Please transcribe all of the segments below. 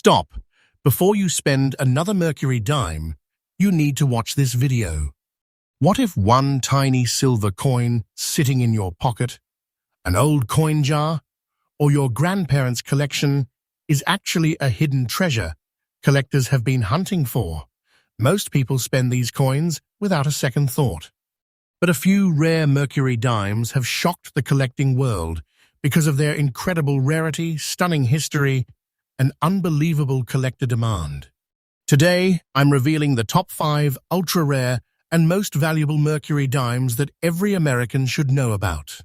Stop! Before you spend another Mercury dime, you need to watch this video. What if one tiny silver coin sitting in your pocket, an old coin jar, or your grandparents' collection is actually a hidden treasure collectors have been hunting for? Most people spend these coins without a second thought. But a few rare Mercury dimes have shocked the collecting world because of their incredible rarity, stunning history, and unbelievable collector demand. Today, I'm revealing the top 5 ultra-rare and most valuable Mercury dimes that every American should know about.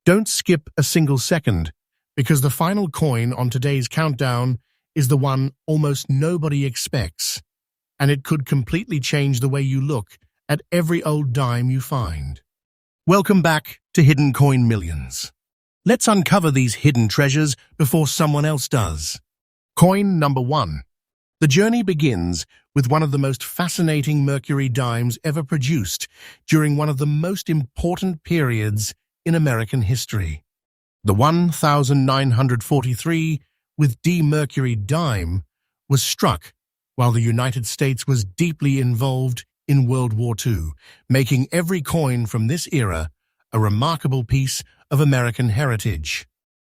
Don't skip a single second, because the final coin on today's countdown is the one almost nobody expects, and it could completely change the way you look at every old dime you find. Welcome back to Hidden Coin Millions. Let's uncover these hidden treasures before someone else does. Coin number 1. The journey begins with one of the most fascinating Mercury dimes ever produced during one of the most important periods in American history. The 1943 with D Mercury dime was struck while the United States was deeply involved in World War II, making every coin from this era a remarkable piece of American heritage.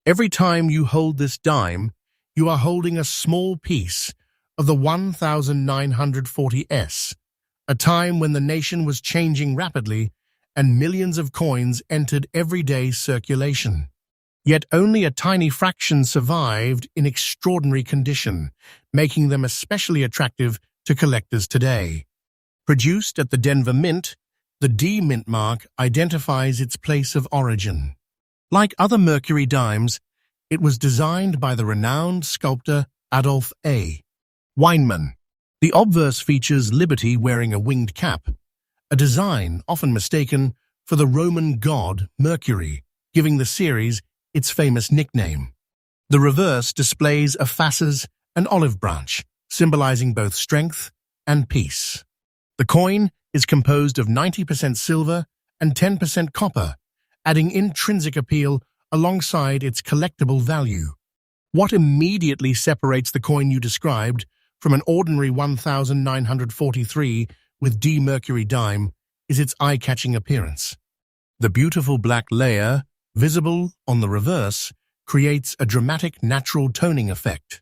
Every time you hold this dime, you are holding a small piece of the 1940s, a time when the nation was changing rapidly and millions of coins entered everyday circulation. Yet only a tiny fraction survived in extraordinary condition, making them especially attractive to collectors today. Produced at the Denver Mint, the D Mint mark identifies its place of origin. Like other Mercury dimes, it was designed by the renowned sculptor Adolf A. Weinman. The obverse features Liberty wearing a winged cap, a design often mistaken for the Roman god Mercury, giving the series its famous nickname. The reverse displays a fasces and olive branch, symbolizing both strength and peace. The coin is composed of 90% silver and 10% copper, adding intrinsic appeal alongside its collectible value. What immediately separates the coin you described from an ordinary 1943 with D Mercury dime is its eye-catching appearance. The beautiful black layer, visible on the reverse, creates a dramatic natural toning effect.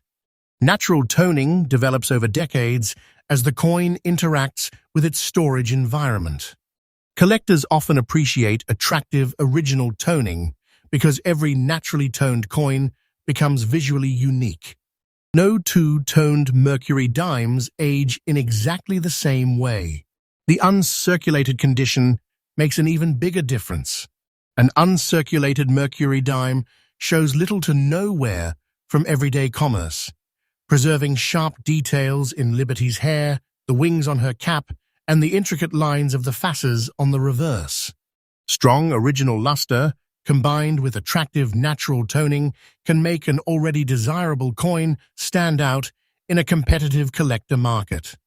Natural toning develops over decades as the coin interacts with its storage environment. Collectors often appreciate attractive original toning because every naturally toned coin becomes visually unique. No two-toned Mercury dimes age in exactly the same way. The uncirculated condition makes an even bigger difference. An uncirculated Mercury dime shows little to no wear from everyday commerce, preserving sharp details in Liberty's hair, the wings on her cap, and the intricate lines of the fasces on the reverse. Strong original luster, combined with attractive natural toning, can make an already desirable coin stand out in a competitive collector market.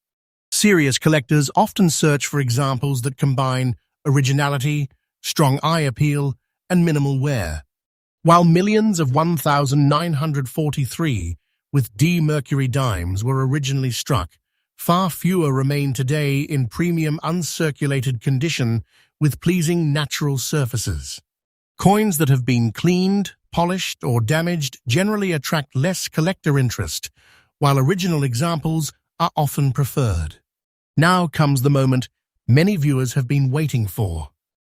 Serious collectors often search for examples that combine originality, strong eye appeal, and minimal wear. While millions of 1943 with D Mercury dimes were originally struck, far fewer remain today in premium uncirculated condition with pleasing natural surfaces. Coins that have been cleaned, polished, or damaged generally attract less collector interest, while original examples are often preferred. Now comes the moment many viewers have been waiting for.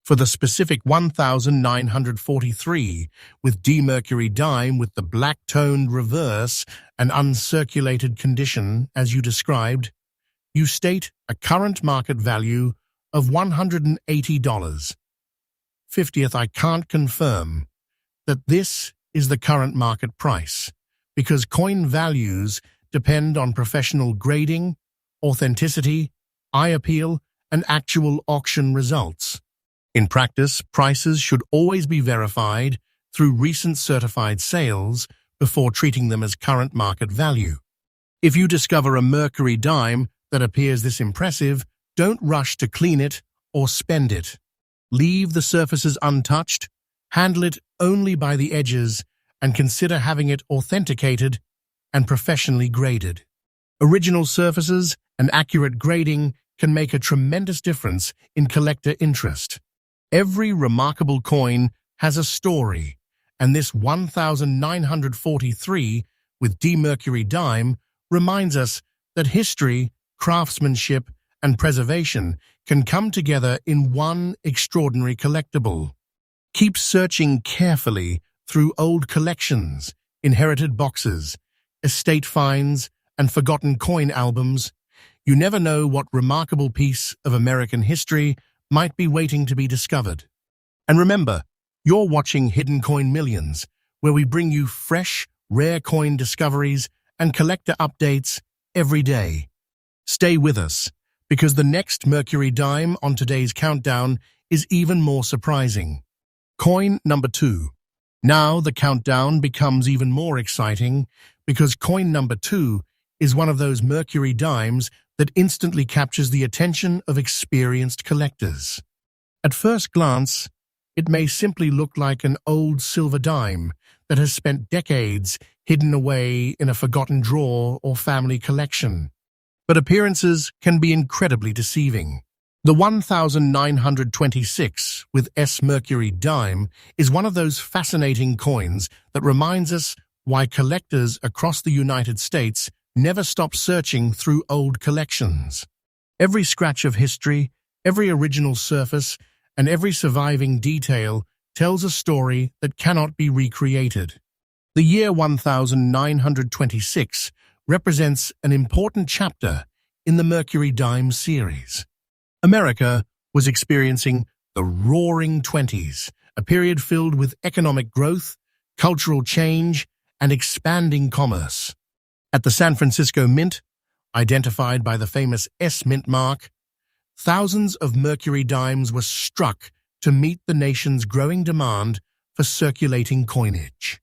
For the specific 1943 with D Mercury dime with the black-toned reverse and uncirculated condition, as you described, you state a current market value of $180. 50th, I can't confirm that this is the current market price, because coin values depend on professional grading, authenticity, eye appeal, and actual auction results. In practice, prices should always be verified through recent certified sales before treating them as current market value. If you discover a Mercury dime that appears this impressive, don't rush to clean it or spend it. Leave the surfaces untouched, handle it only by the edges, and consider having it authenticated and professionally graded. Original surfaces and accurate grading can make a tremendous difference in collector interest. Every remarkable coin has a story, and this 1943 with D Mercury dime reminds us that history, craftsmanship, and preservation can come together in one extraordinary collectible. Keep searching carefully through old collections, inherited boxes, estate finds, and forgotten coin albums. You never know what remarkable piece of American history might be waiting to be discovered. And remember, you're watching Hidden Coin Millions, where we bring you fresh, rare coin discoveries and collector updates every day. Stay with us, because the next Mercury dime on today's countdown is even more surprising. Coin number 2. Now the countdown becomes even more exciting because coin number 2 is one of those Mercury dimes that instantly captures the attention of experienced collectors. At first glance, it may simply look like an old silver dime that has spent decades hidden away in a forgotten drawer or family collection. But appearances can be incredibly deceiving. The 1926 with S Mercury dime is one of those fascinating coins that reminds us why collectors across the United States never stop searching through old collections. Every scratch of history, every original surface, and every surviving detail tells a story that cannot be recreated. The year 1926 represents an important chapter in the Mercury dime series. America was experiencing the Roaring Twenties, a period filled with economic growth, cultural change, and expanding commerce. At the San Francisco Mint, identified by the famous S Mint mark, thousands of Mercury dimes were struck to meet the nation's growing demand for circulating coinage.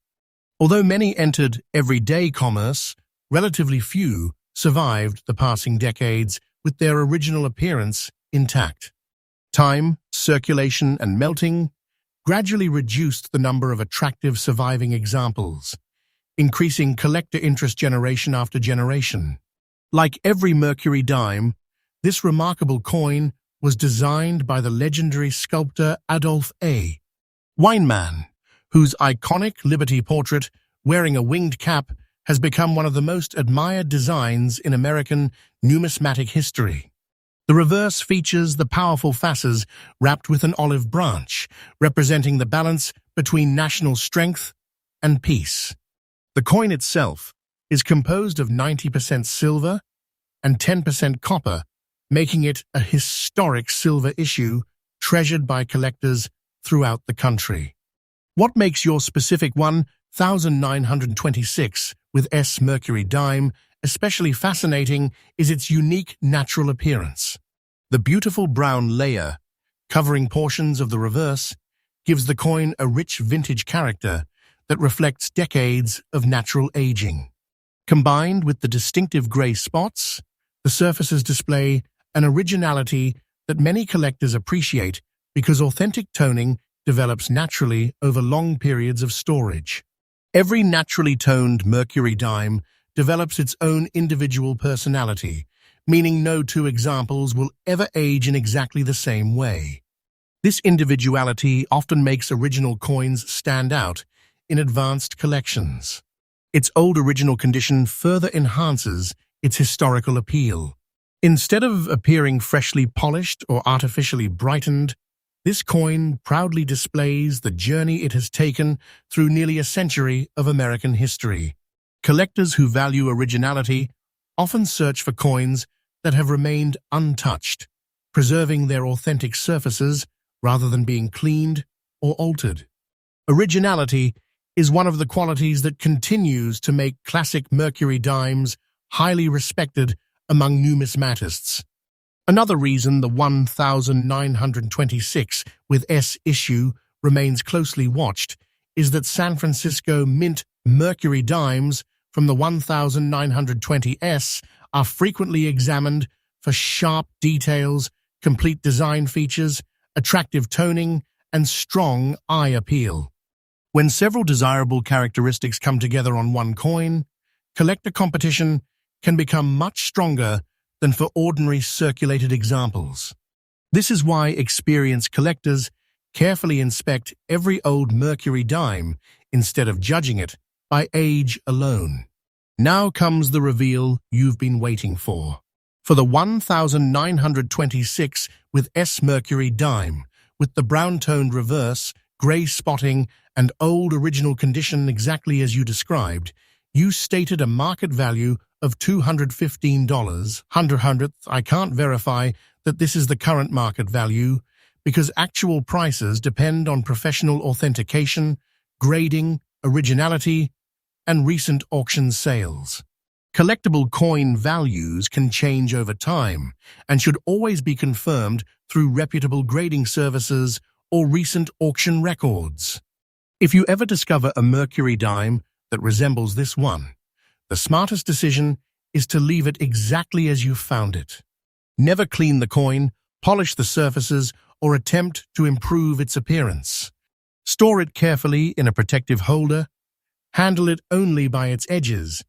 Although many entered everyday commerce, relatively few survived the passing decades with their original appearance intact. Time, circulation, and melting gradually reduced the number of attractive surviving examples, increasing collector interest generation after generation. Like every Mercury dime, this remarkable coin was designed by the legendary sculptor Adolph A. Weinman, whose iconic Liberty portrait wearing a winged cap has become one of the most admired designs in American numismatic history. The reverse features the powerful fasces wrapped with an olive branch, representing the balance between national strength and peace. The coin itself is composed of 90% silver and 10% copper, making it a historic silver issue treasured by collectors throughout the country. What makes your specific 1926 with S Mercury dime especially fascinating is its unique natural appearance. The beautiful brown layer, covering portions of the reverse, gives the coin a rich vintage character that reflects decades of natural aging. Combined with the distinctive gray spots, the surfaces display an originality that many collectors appreciate because authentic toning develops naturally over long periods of storage. Every naturally toned Mercury dime develops its own individual personality, meaning no two examples will ever age in exactly the same way. This individuality often makes original coins stand out in advanced collections. Its old original condition further enhances its historical appeal. Instead of appearing freshly polished or artificially brightened, this coin proudly displays the journey it has taken through nearly a century of American history. Collectors who value originality often search for coins that have remained untouched, preserving their authentic surfaces rather than being cleaned or altered. Originality is one of the qualities that continues to make classic Mercury dimes highly respected among numismatists. Another reason the 1926 with S issue remains closely watched is that San Francisco Mint Mercury dimes from the 1920S are frequently examined for sharp details, complete design features, attractive toning, and strong eye appeal. When several desirable characteristics come together on one coin, collector competition can become much stronger than for ordinary circulated examples. This is why experienced collectors carefully inspect every old Mercury dime instead of judging it by age alone. Now comes the reveal you've been waiting for. For the 1926 with S Mercury dime, with the brown-toned reverse, grey spotting, and old original condition exactly as you described, you stated a market value of $215. I can't verify that this is the current market value because actual prices depend on professional authentication, grading, originality, and recent auction sales. Collectible coin values can change over time and should always be confirmed through reputable grading services or recent auction records. If you ever discover a Mercury dime that resembles this one, the smartest decision is to leave it exactly as you found it. Never clean the coin, polish the surfaces, or attempt to improve its appearance. Store it carefully in a protective holder, handle it only by its edges,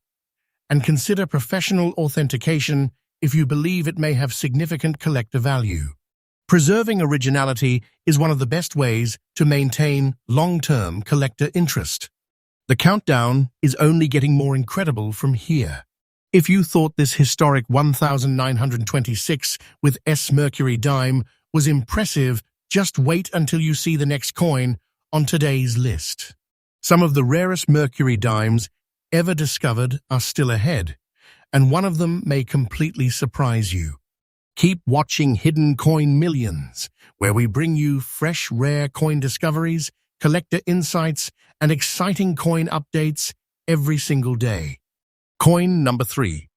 and consider professional authentication if you believe it may have significant collector value. Preserving originality is one of the best ways to maintain long-term collector interest. The countdown is only getting more incredible from here. If you thought this historic 1926 with S Mercury dime was impressive, just wait until you see the next coin on today's list. Some of the rarest Mercury dimes ever discovered are still ahead, and one of them may completely surprise you. Keep watching Hidden Coin Millions, where we bring you fresh, rare coin discoveries, collector insights, and exciting coin updates every single day. Coin number 3.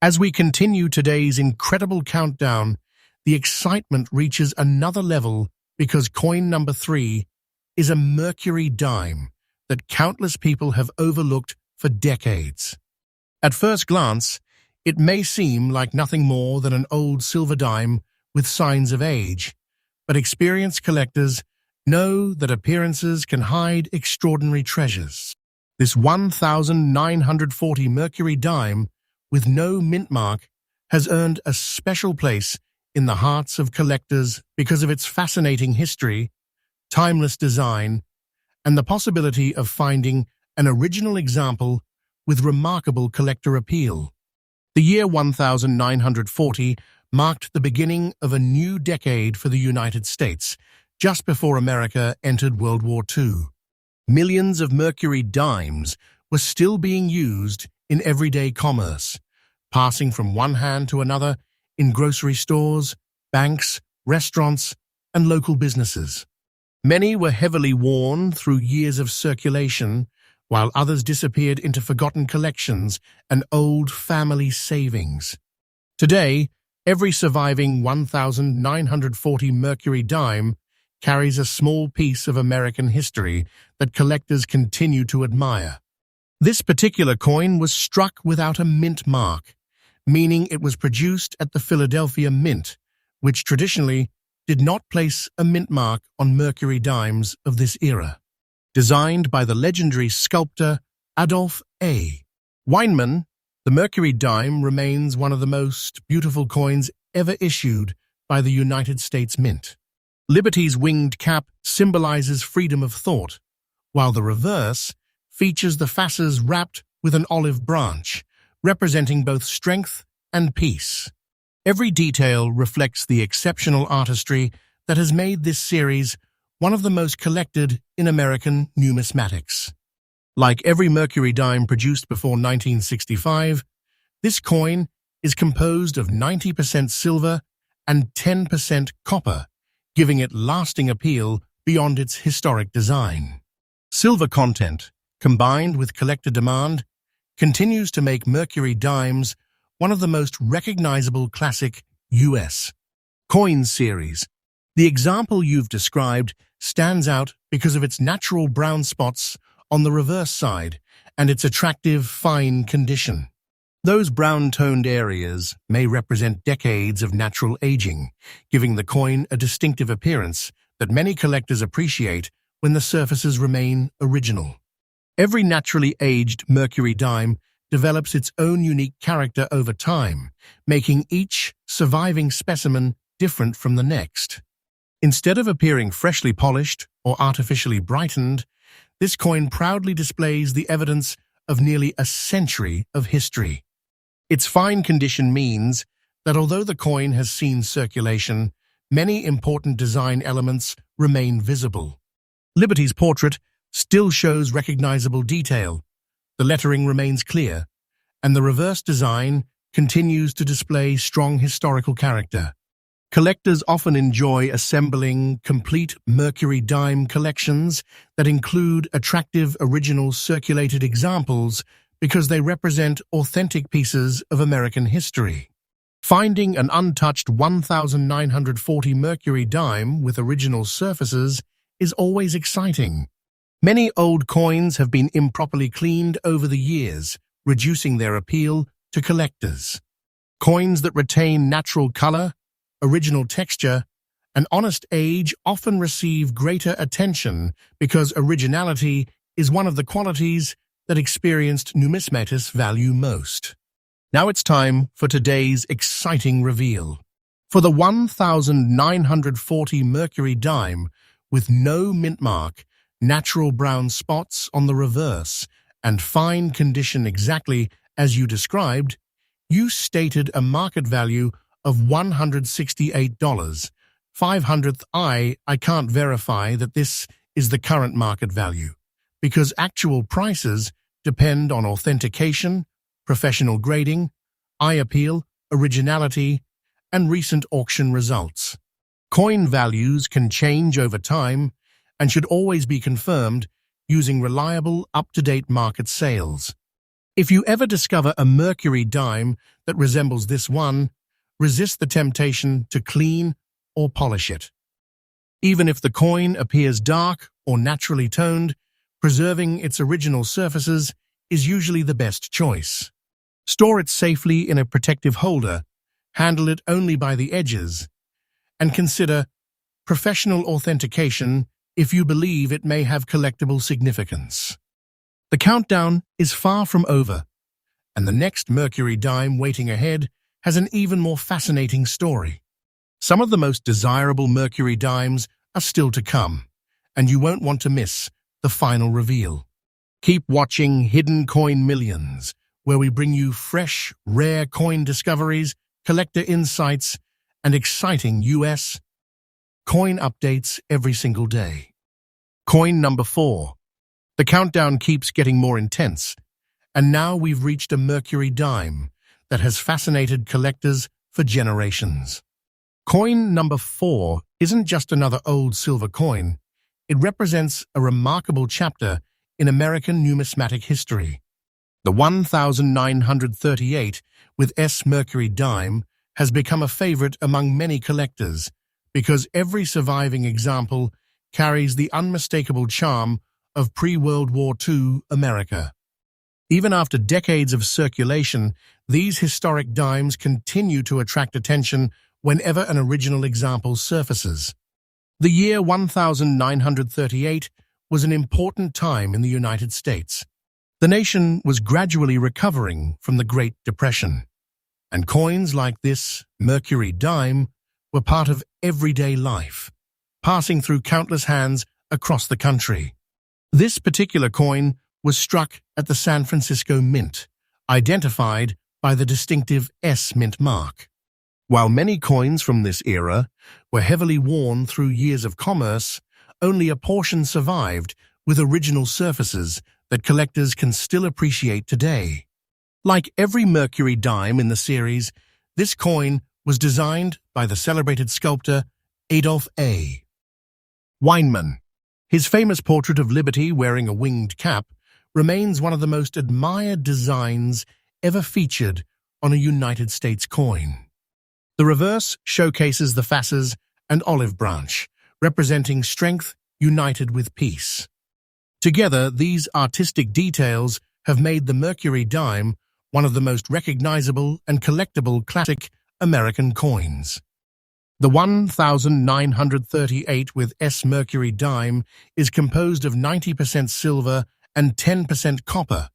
As we continue today's incredible countdown, the excitement reaches another level because coin number 3 is a Mercury dime that countless people have overlooked for decades. At first glance, it may seem like nothing more than an old silver dime with signs of age, but experienced collectors know that appearances can hide extraordinary treasures. This 1940 Mercury dime with no mint mark has earned a special place in the hearts of collectors because of its fascinating history, timeless design, and the possibility of finding an original example with remarkable collector appeal. The year 1940 marked the beginning of a new decade for the United States, just before America entered World War II. Millions of Mercury dimes were still being used in everyday commerce, passing from one hand to another in grocery stores, banks, restaurants, and local businesses. Many were heavily worn through years of circulation, while others disappeared into forgotten collections and old family savings. Today, every surviving 1940 Mercury dime carries a small piece of American history that collectors continue to admire. This particular coin was struck without a mint mark, meaning it was produced at the Philadelphia Mint, which traditionally did not place a mint mark on Mercury dimes of this era. Designed by the legendary sculptor Adolph A. Weinman, the Mercury dime remains one of the most beautiful coins ever issued by the United States Mint. Liberty's winged cap symbolizes freedom of thought, while the reverse features the fasces wrapped with an olive branch, representing both strength and peace. Every detail reflects the exceptional artistry that has made this series one of the most collected in American numismatics. Like every Mercury dime produced before 1965, this coin is composed of 90% silver and 10% copper, giving it lasting appeal beyond its historic design. Silver content, combined with collector demand, continues to make Mercury dimes one of the most recognizable classic U.S. coin series. The example you've described stands out because of its natural brown spots on the reverse side and its attractive, fine condition. Those brown-toned areas may represent decades of natural aging, giving the coin a distinctive appearance that many collectors appreciate when the surfaces remain original. Every naturally aged Mercury dime develops its own unique character over time, making each surviving specimen different from the next. Instead of appearing freshly polished or artificially brightened, this coin proudly displays the evidence of nearly a century of history. Its fine condition means that although the coin has seen circulation, many important design elements remain visible. Liberty's portrait still shows recognizable detail, the lettering remains clear, and the reverse design continues to display strong historical character. Collectors often enjoy assembling complete Mercury dime collections that include attractive original circulated examples because they represent authentic pieces of American history. Finding an untouched 1940 Mercury dime with original surfaces is always exciting. Many old coins have been improperly cleaned over the years, reducing their appeal to collectors. Coins that retain natural color, original texture, and honest age often receive greater attention because originality is one of the qualities that experienced numismatists value most. Now it's time for today's exciting reveal. For the 1940 Mercury dime with no mint mark, natural brown spots on the reverse, and fine condition exactly as you described, you stated a market value of $168. 500th I can't verify that this is the current market value, because actual prices depend on authentication, professional grading, eye appeal, originality, and recent auction results. Coin values can change over time and should always be confirmed using reliable, up-to-date market sales. If you ever discover a Mercury dime that resembles this one, resist the temptation to clean or polish it. Even if the coin appears dark or naturally toned, preserving its original surfaces is usually the best choice. Store it safely in a protective holder, handle it only by the edges, and consider professional authentication if you believe it may have collectible significance. The countdown is far from over, and the next Mercury dime waiting ahead has an even more fascinating story. Some of the most desirable Mercury dimes are still to come, and you won't want to miss the final reveal. Keep watching Hidden Coin Millions, where we bring you fresh, rare coin discoveries, collector insights, and exciting US coin updates every single day. Coin number 4. The countdown keeps getting more intense, and now we've reached a Mercury dime that has fascinated collectors for generations. Coin number 4 isn't just another old silver coin. It represents a remarkable chapter in American numismatic history. The 1938 with S Mercury dime has become a favorite among many collectors because every surviving example carries the unmistakable charm of pre-World War II America. Even after decades of circulation, these historic dimes continue to attract attention whenever an original example surfaces. The year 1938 was an important time in the United States. The nation was gradually recovering from the Great Depression, and coins like this Mercury dime were part of everyday life, passing through countless hands across the country. This particular coin was struck at the San Francisco Mint, identified by the distinctive S mint mark. While many coins from this era were heavily worn through years of commerce, only a portion survived with original surfaces that collectors can still appreciate today. Like every Mercury dime in the series, this coin was designed by the celebrated sculptor Adolph A. Weinman. His famous portrait of Liberty wearing a winged cap remains one of the most admired designs ever featured on a United States coin. The reverse showcases the fasces and olive branch, representing strength united with peace. Together, these artistic details have made the Mercury dime one of the most recognizable and collectible classic American coins. The 1938 with S Mercury dime is composed of 90% silver and 10% copper,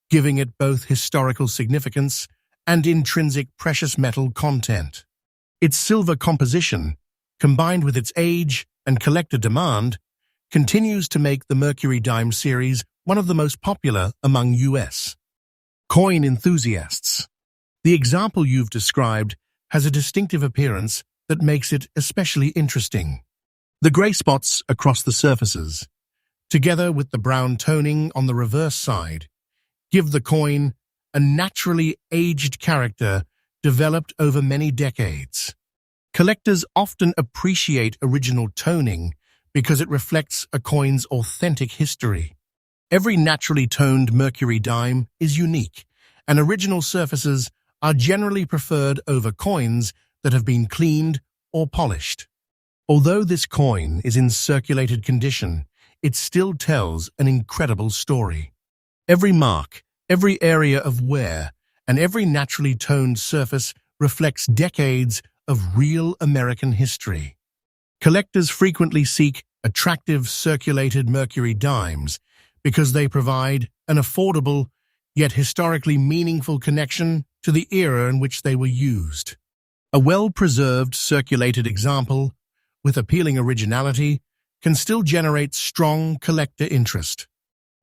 giving it both historical significance and intrinsic precious metal content. Its silver composition, combined with its age and collector demand, continues to make the Mercury dime series one of the most popular among U.S. coin enthusiasts. The example you've described has a distinctive appearance that makes it especially interesting. The gray spots across the surfaces, together with the brown toning on the reverse side, give the coin a naturally aged character developed over many decades. Collectors often appreciate original toning because it reflects a coin's authentic history. Every naturally toned Mercury dime is unique, and original surfaces are generally preferred over coins that have been cleaned or polished. Although this coin is in circulated condition, it still tells an incredible story. Every mark, every area of wear, and every naturally toned surface reflects decades of real American history. Collectors frequently seek attractive circulated Mercury dimes because they provide an affordable, yet historically meaningful connection to the era in which they were used. A well-preserved circulated example, with appealing originality, can still generate strong collector interest.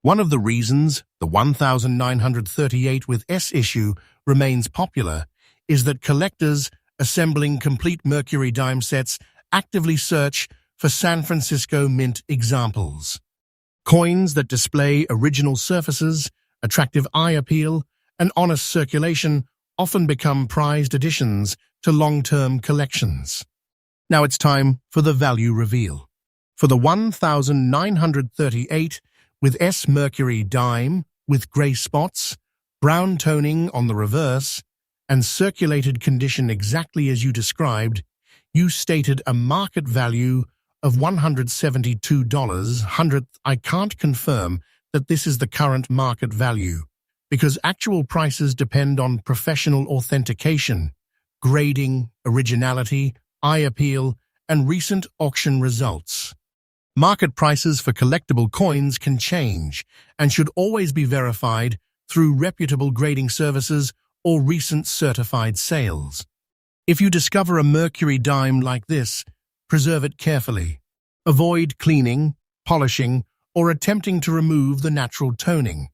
One of the reasons the 1938 with S issue remains popular is that collectors assembling complete Mercury dime sets actively search for San Francisco Mint examples. Coins that display original surfaces, attractive eye appeal, and honest circulation often become prized additions to long-term collections. Now it's time for the value reveal. For the 1938 with S Mercury dime with gray spots, brown toning on the reverse, and circulated condition exactly as you described, you stated a market value of $172. I can't confirm that this is the current market value, because actual prices depend on professional authentication, grading, originality, eye appeal, and recent auction results. Market prices for collectible coins can change and should always be verified through reputable grading services or recent certified sales. If you discover a Mercury dime like this, preserve it carefully. Avoid cleaning, polishing, or attempting to remove the natural toning,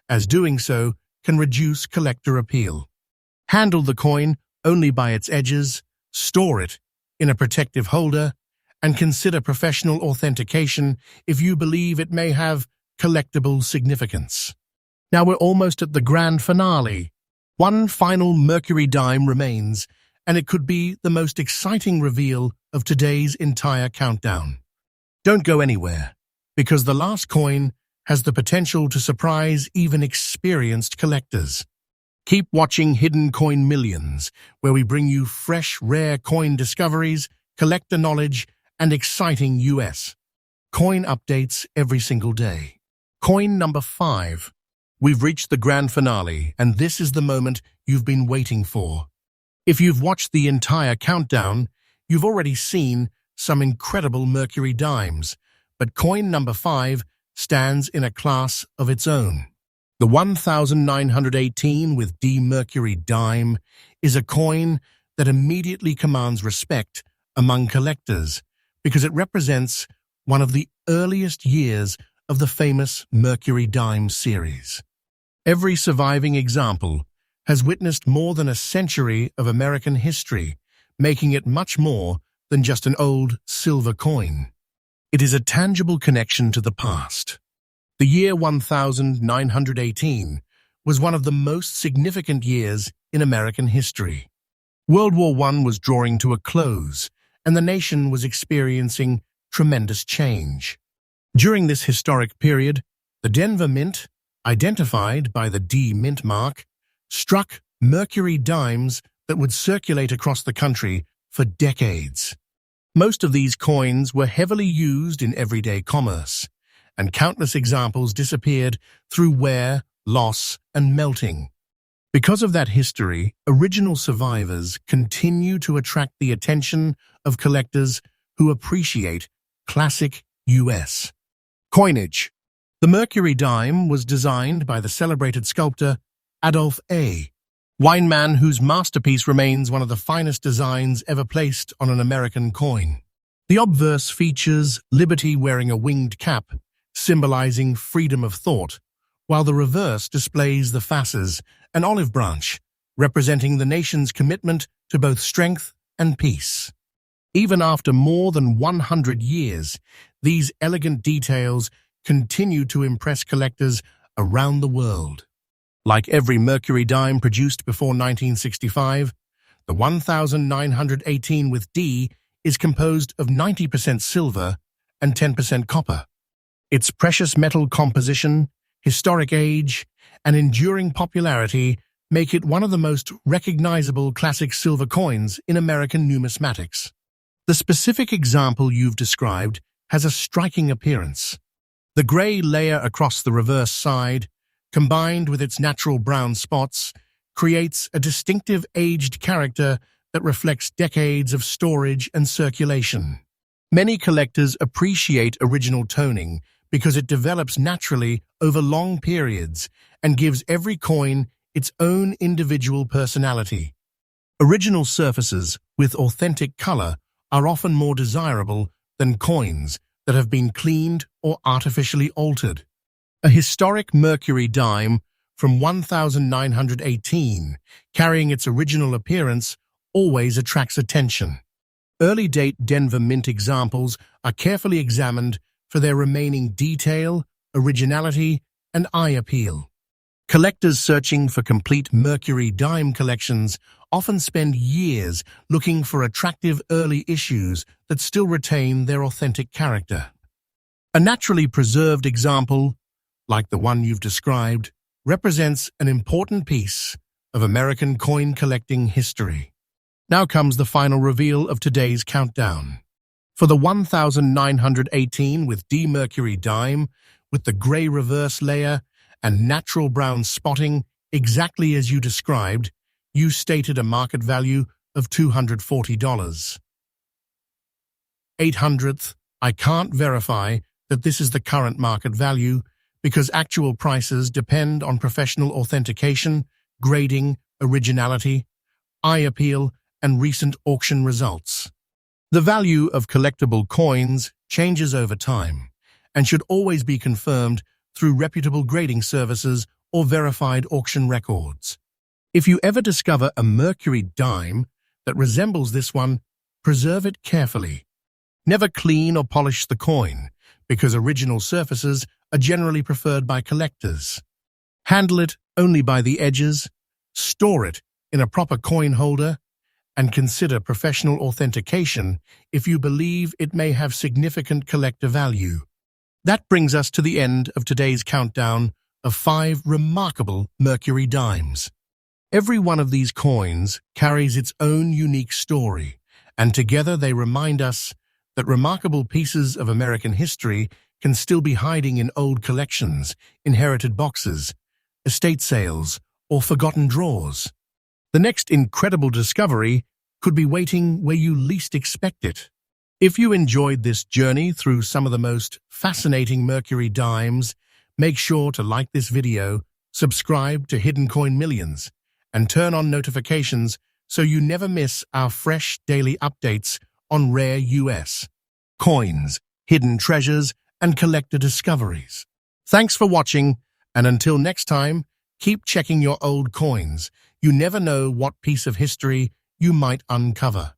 as doing so can reduce collector appeal. Handle the coin only by its edges, store it in a protective holder, and consider professional authentication if you believe it may have collectible significance. Now we're almost at the grand finale. One final Mercury dime remains, and it could be the most exciting reveal of today's entire countdown. Don't go anywhere, because the last coin has the potential to surprise even experienced collectors. Keep watching Hidden Coin Millions, where we bring you fresh, rare coin discoveries, collector knowledge, and exciting US coin updates every single day. Coin number 5. We've reached the grand finale, and this is the moment you've been waiting for. If you've watched the entire countdown, you've already seen some incredible Mercury dimes, but coin number 5 stands in a class of its own. The 1918 with D Mercury dime is a coin that immediately commands respect among collectors because it represents one of the earliest years of the famous Mercury dime series. Every surviving example has witnessed more than a century of American history, making it much more than just an old silver coin. It is a tangible connection to the past. The year 1918 was one of the most significant years in American history. World War I was drawing to a close, and the nation was experiencing tremendous change. During this historic period, the Denver Mint, identified by the D Mint mark, struck Mercury dimes that would circulate across the country for decades. Most of these coins were heavily used in everyday commerce, and countless examples disappeared through wear, loss, and melting. Because of that history, original survivors continue to attract the attention of collectors who appreciate classic US coinage. The Mercury dime was designed by the celebrated sculptor Adolf A. Weinman, whose masterpiece remains one of the finest designs ever placed on an American coin. The obverse features liberty wearing a winged cap, symbolizing freedom of thought, while the reverse displays the fasces, an olive branch, representing the nation's commitment to both strength and peace. Even after more than 100 years, these elegant details continue to impress collectors around the world. Like every Mercury dime produced before 1965, the 1918 with D is composed of 90% silver and 10% copper. Its precious metal composition, historic age, and enduring popularity make it one of the most recognizable classic silver coins in American numismatics. The specific example you've described has a striking appearance. The gray layer across the reverse side, combined with its natural brown spots, creates a distinctive aged character that reflects decades of storage and circulation. Many collectors appreciate original toning because it develops naturally over long periods and gives every coin its own individual personality. Original surfaces with authentic color are often more desirable than coins that have been cleaned or artificially altered. A historic Mercury dime from 1918, carrying its original appearance, always attracts attention. Early-date Denver Mint examples are carefully examined for their remaining detail, originality, and eye appeal. Collectors searching for complete Mercury dime collections often spend years looking for attractive early issues that still retain their authentic character. A naturally preserved example, like the one you've described, represents an important piece of American coin collecting history. Now comes the final reveal of today's countdown. For the 1918 with D Mercury dime, with the gray reverse layer and natural brown spotting, exactly as you described, you stated a market value of $240. 800th, I can't verify that this is the current market value because actual prices depend on professional authentication, grading, originality, eye appeal, and recent auction results. The value of collectible coins changes over time and should always be confirmed through reputable grading services or verified auction records. If you ever discover a Mercury dime that resembles this one, preserve it carefully. Never clean or polish the coin, because original surfaces are generally preferred by collectors. Handle it only by the edges, store it in a proper coin holder, and consider professional authentication if you believe it may have significant collector value. That brings us to the end of today's countdown of 5 remarkable Mercury dimes. Every one of these coins carries its own unique story, and together they remind us that remarkable pieces of American history can still be hiding in old collections, inherited boxes, estate sales, or forgotten drawers. The next incredible discovery could be waiting where you least expect it. If you enjoyed this journey through some of the most fascinating Mercury dimes, make sure to like this video, subscribe to Hidden Coin Millions, and turn on notifications so you never miss our fresh daily updates on rare US coins, hidden treasures, and collector discoveries. Thanks for watching, and until next time, keep checking your old coins. You never know what piece of history you might uncover.